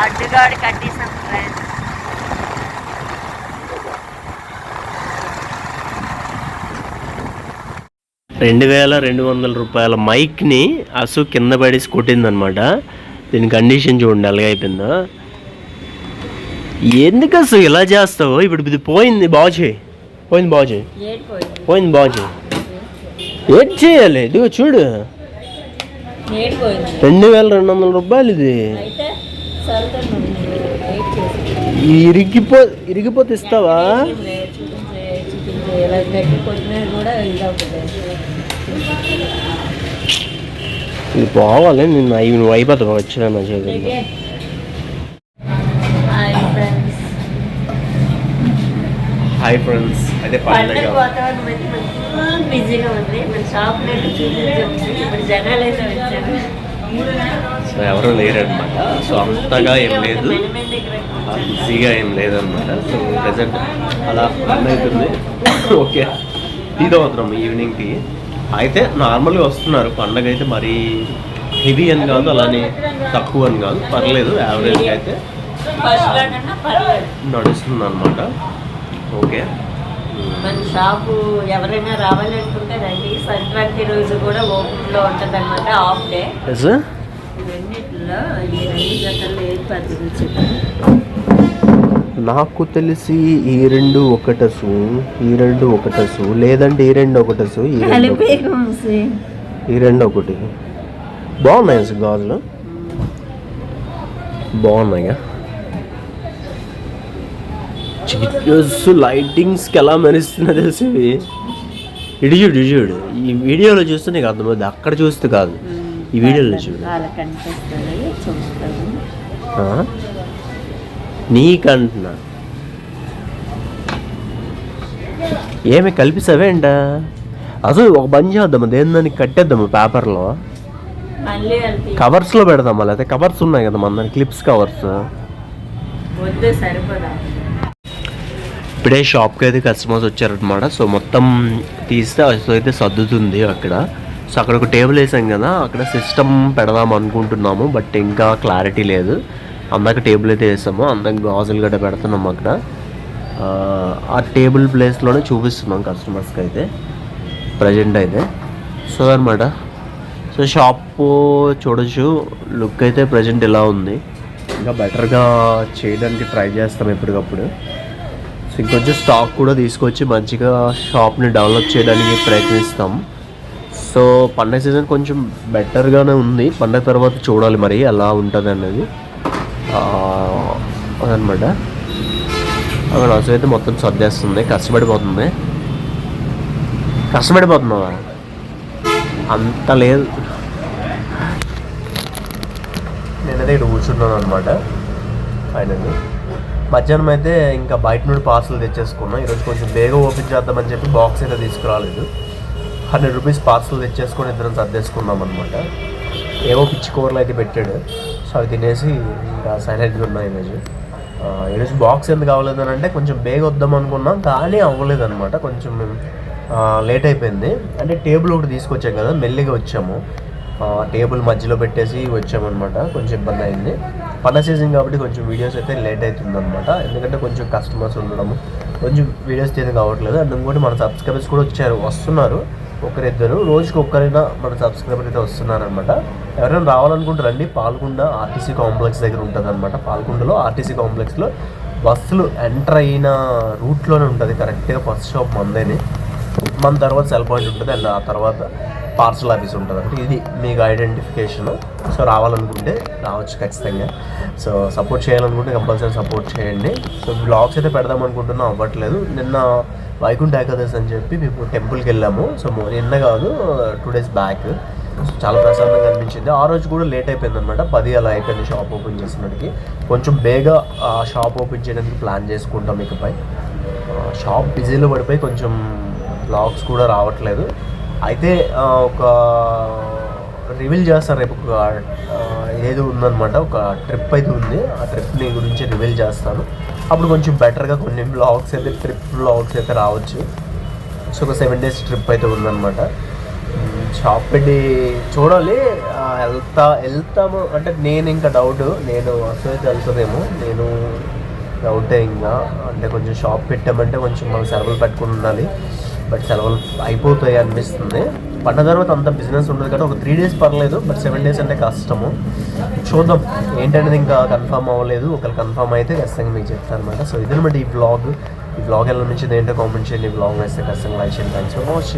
అడ్డుగాడు కట్టేసాం friends. రూపాయల మైక్ని అసు కింద పడేసి కొట్టిందనమాట. దీని కండిషన్ చూడండి ఎలాగ అయిపోయిందో. ఎందుకు అసలు ఇలా చేస్తావు? ఇప్పుడు ఇది పోయింది, బాగు చేయి. పోయింది బాగు చేయి. ఏం చేయాలి? ఇదిగో చూడు, 2200 రూపాయలు ఇది. ఇరిగిపోతే ఇస్తావా? ఇది పోవాలి. నేను నువ్వు అయిపోతావు వచ్చినా నా చేతులు. Hi friends. అయితే బిజీగా ఉంది. మన షాప్ సో ఎవరు లేరనమాట. సో అంతగా ఏం లేదు, బిజీగా ఏం లేదనమాట. సో ప్రజెంట్ అలా రన్ అవుతుంది. ఓకే, టీ తాగుతున్నాం ఈవినింగ్ టీ. అయితే నార్మల్గా వస్తున్నారు. పండగ అయితే మరీ హెవీ అని కాదు, అలానే తక్కువ అని కాదు, పర్లేదు, యావరేజ్గా అయితే నడుస్తుంది అనమాట. ఓకే, మన షాపు ఎవరైనా రావాలనుకుంటే రండి. సంక్రాంతి రోజు కూడా ఓపెన్లో ఉంటుంది అనమాట, హాఫ్ డే. రెండిట్లో ఈ 2 జతలు ఏర్పడుతుంది చెప్పండి. నాకు తెలిసి ఈ 2 ఒకటసు, ఈ 2 ఒకటసు, లేదంటే ఈ 2 ఒకటసు, ఈ 2 ఒకటి. బాగున్నాయి అసలు గాజులు, బాగున్నాయిగా. లైటింగ్స్కి ఎలా మెరుస్తున్నా తెలిసి. ఇటు చూడు, ఈ వీడియోలో చూస్తే నీకు అర్థమవుతుంది, అక్కడ చూస్తే కాదు, ఈ వీడియోలో చూడు. నీకంటున్నా ఏమి కల్పిస్తావేంట? అసలు ఒక పని చేద్దాము, దేని కట్టేద్దాము పేపర్లో, కవర్స్లో పెడదామా? లేకపోతే కవర్స్ ఉన్నాయి కదా మన దాని, క్లిప్స్ కవర్స్. ఇప్పుడే షాప్కి అయితే కస్టమర్స్ వచ్చారనమాట. సో మొత్తం తీస్తే అయితే సర్దుతుంది అక్కడ. సో అక్కడ ఒక టేబుల్ వేసాం కదా, అక్కడ సిస్టమ్ పెడదాం అనుకుంటున్నాము, బట్ ఇంకా క్లారిటీ లేదు. అందాక టేబుల్ అయితే వేసాము, అందాక గాజులు గడ్డ పెడుతున్నాము అక్కడ. ఆ టేబుల్ ప్లేస్లోనే చూపిస్తున్నాం కస్టమర్స్కి అయితే ప్రజెంట్ అయితే. సో అనమాట. సో షాప్ చూడొచ్చు, లుక్ అయితే ప్రజెంట్ ఇలా ఉంది. ఇంకా బెటర్గా చేయడానికి ట్రై చేస్తాం ఎప్పటికప్పుడు. సో ఇంకొంచెం స్టాక్ కూడా తీసుకొచ్చి మంచిగా షాప్ని డెవలప్ చేయడానికి ప్రయత్నిస్తాం. సో పండగ సీజన్ కొంచెం బెటర్గానే ఉంది. పండగ తర్వాత చూడాలి మరి ఎలా ఉంటుంది అనేది. అదనమాట. అక్కడ అసలు అయితే మొత్తం సర్దేస్తుంది, కష్టపడిపోతున్నావా? అంత లేదు. నేనైతే ఇక్కడ కూర్చున్నాను అనమాట. ఫైనల్లీ మధ్యాహ్నం అయితే ఇంకా బయట నుండి పార్సల్ తెచ్చేసుకున్నాం. ఈరోజు కొంచెం బేగా ఓపెన్ చేద్దామని చెప్పి బాక్స్ అయితే తీసుకురాలేదు. 100 రూపీస్ పార్సల్ తెచ్చేసుకొని ఇద్దరం సర్దేసుకున్నాం అనమాట. ఏవో పిచ్చి కూరలు అయితే పెట్టాడు. సో అవి తినేసి ఇంకా సైలెంట్గా ఉన్నాయి. ఈరోజు బాక్స్ ఎందుకు అవ్వలేదు అని అంటే, కొంచెం బేగా వద్దాం అనుకున్నాం కానీ అవ్వలేదు అనమాట. కొంచెం లేట్ అయిపోయింది. అంటే టేబుల్ ఒకటి తీసుకొచ్చాం కదా, మెల్లిగా వచ్చాము. టేబుల్ మధ్యలో పెట్టేసి వచ్చామన్నమాట. కొంచెం ఇబ్బంది అయింది. పండగ సీజన్ కాబట్టి కొంచెం వీడియోస్ అయితే లేట్ అవుతుందన్నమాట. ఎందుకంటే కొంచెం కస్టమర్స్ ఉండడము, కొంచెం వీడియోస్ తీయడం కావట్లేదు. అండ్ ఇంకోటి మన సబ్స్క్రైబర్స్ కూడా వస్తున్నారు, ఒకరిద్దరు. రోజుకి ఒక్కరైనా మన సబ్స్క్రైబర్ అయితే వస్తున్నారనమాట. ఎవరైనా రావాలనుకుంటే రండి. పాల్కొండ ఆర్టీసీ కాంప్లెక్స్ దగ్గర ఉంటుంది అనమాట. పాల్కొండలో ఆర్టీసీ కాంప్లెక్స్లో బస్సులు ఎంటర్ అయిన రూట్లోనే ఉంటుంది కరెక్ట్గా. ఫస్ట్ షాప్ మందేని, మన తర్వాత సెల్ పాయింట్ ఉంటుంది, అండ్ ఆ తర్వాత పార్సల్ ఆఫీస్ ఉంటుంది. అంటే ఇది మీకు ఐడెంటిఫికేషన్. సో రావాలనుకుంటే రావచ్చు ఖచ్చితంగా. సో సపోర్ట్ చేయాలనుకుంటే కంపల్సరీ సపోర్ట్ చేయండి. సో బ్లాగ్స్ అయితే పెడదాం అనుకుంటున్నాం, అవ్వట్లేదు. నిన్న వైకుంఠ ఏకాదశి అని చెప్పి మేము టెంపుల్కి వెళ్ళాము. సో నిన్న కాదు, 2 days బ్యాక్. చాలా ప్రశాంతంగా అనిపించింది. ఆ రోజు కూడా లేట్ అయిపోయింది అనమాట. 10 అలా అయిపోయింది షాప్ ఓపెన్ చేసినట్టుకి. కొంచెం బేగా షాప్ ఓపెన్ చేయడానికి ప్లాన్ చేసుకుంటాం ఇకపై. షాప్ బిజీలో పడిపోయి కొంచెం బ్లాగ్స్ కూడా రావట్లేదు. అయితే ఒక రివీల్ చేస్తాను రేపు ఒక ఏదో ఉందన్నమాట, ఒక ట్రిప్ అయితే ఉంది. ఆ ట్రిప్ని గురించి రివీల్ చేస్తాను. అప్పుడు కొంచెం బెటర్గా కొన్ని బ్లాగ్స్ అయితే, ట్రిప్ బ్లాగ్స్ అయితే రావచ్చు. సో ఒక 7 days ట్రిప్ అయితే ఉందన్నమాట. షాప్ పెట్టి చూడాలి. వెళ్తాము అంటే నేను ఇంకా డౌట్, నేను అసలు వెళ్తుందేమో, నేను డౌటే ఇంకా. అంటే కొంచెం షాప్ పెట్టామంటే కొంచెం మనం సెలవులు పెట్టుకుని ఉండాలి. బట్ సెలవులు అయిపోతాయి అనిపిస్తుంది. పండుగ తర్వాత అంత బిజినెస్ ఉండదు కాబట్టి ఒక 3 days పర్లేదు. బట్ 7 days అంటే కష్టము. చూద్దాం ఏంటనేది ఇంకా కన్ఫర్మ్ అవ్వలేదు. ఒకవేళ కన్ఫర్మ్ అయితే ఖచ్చితంగా మీకు చెప్తాను అనమాట. సో ఇదనమాట ఈ బ్లాగ్ ఎలా నుంచి ఏంటో కామెంట్ చేయండి. ఈ బ్లాగ్ వేస్తే ఖచ్చితంగా లైక్ చేయండి. Thanks for watching.